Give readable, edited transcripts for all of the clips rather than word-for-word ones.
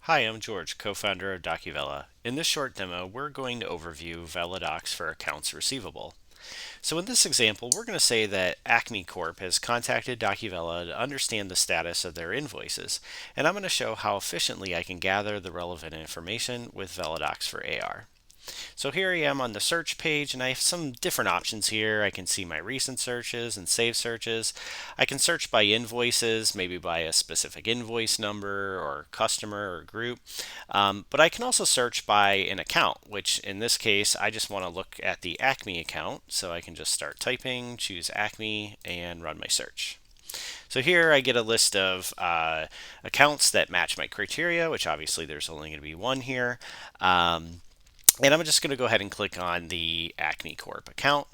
Hi, I'm George, co-founder of DocuVela. In this short demo, we're going to overview Veladocs for Accounts Receivable. So in this example, we're going to say that Acme Corp has contacted DocuVela to understand the status of their invoices, and I'm going to show how efficiently I can gather the relevant information with Veladocs for AR. So here I am on the search page, and I have some different options here. I can see my recent searches and save searches. I can search by invoices, maybe by a specific invoice number or customer or group. But I can also search by an account, which in this case, I just want to look at the Acme account. So I can just start typing, choose Acme, and run my search. So here I get a list of accounts that match my criteria, which obviously there's only going to be one here. And I'm just going to go ahead and click on the Acme Corp account.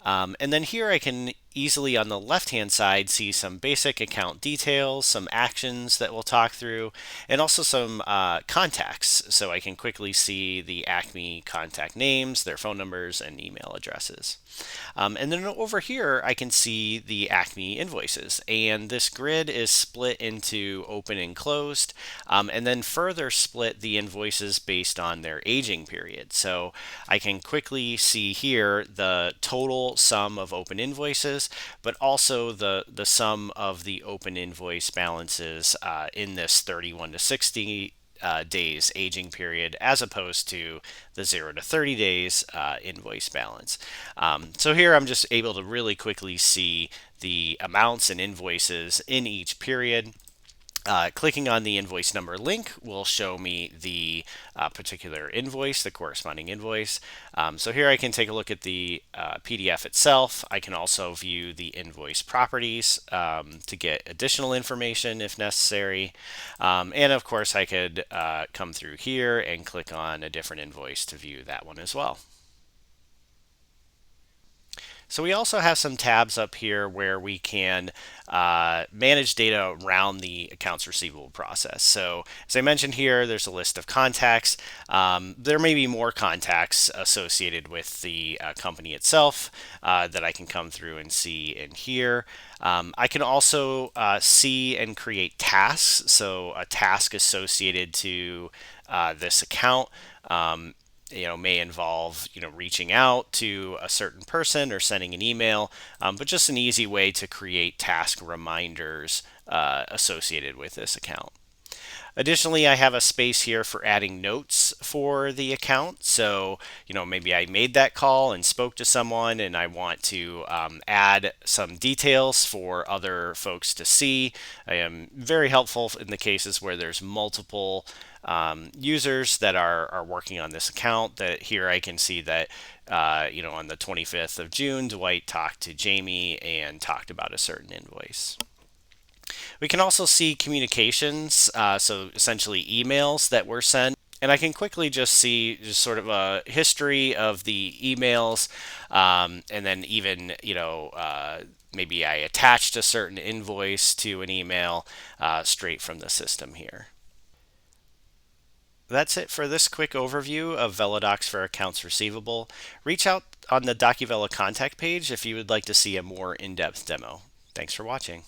And then here I can easily on the left hand side see some basic account details, some actions that we'll talk through, and also some contacts. So I can quickly see the Acme contact names, their phone numbers, and email addresses. And then over here I can see the Acme invoices, and this grid is split into open and closed, and then further split the invoices based on their aging period. So I can quickly see here the total sum of open invoices, but also the sum of the open invoice balances in this 31 to 60 days aging period, as opposed to the 0 to 30 days invoice balance. So here I'm just able to really quickly see the amounts and invoices in each period. Clicking on the invoice number link will show me the particular invoice, the corresponding invoice. So here I can take a look at the PDF itself. I can also view the invoice properties to get additional information if necessary. And of course, I could come through here and click on a different invoice to view that one as well. So we also have some tabs up here where we can manage data around the accounts receivable process. So as I mentioned here, there's a list of contacts. There may be more contacts associated with the company itself that I can come through and see in here. I can also see and create tasks. So a task associated to this account may involve reaching out to a certain person or sending an email, but just an easy way to create task reminders associated with this account. Additionally, I have a space here for adding notes for the account. So, maybe I made that call and spoke to someone and I want to add some details for other folks to see. I am very helpful in the cases where there's multiple users that are working on this account. That here I can see that on the 25th of June, Dwight talked to Jamie and talked about a certain invoice. We can also see communications, so essentially emails that were sent. And I can quickly just see just sort of a history of the emails, and then even, maybe I attached a certain invoice to an email straight from the system here. That's it for this quick overview of Veladocs for Accounts Receivable. Reach out on the DocuVela contact page if you would like to see a more in-depth demo. Thanks for watching.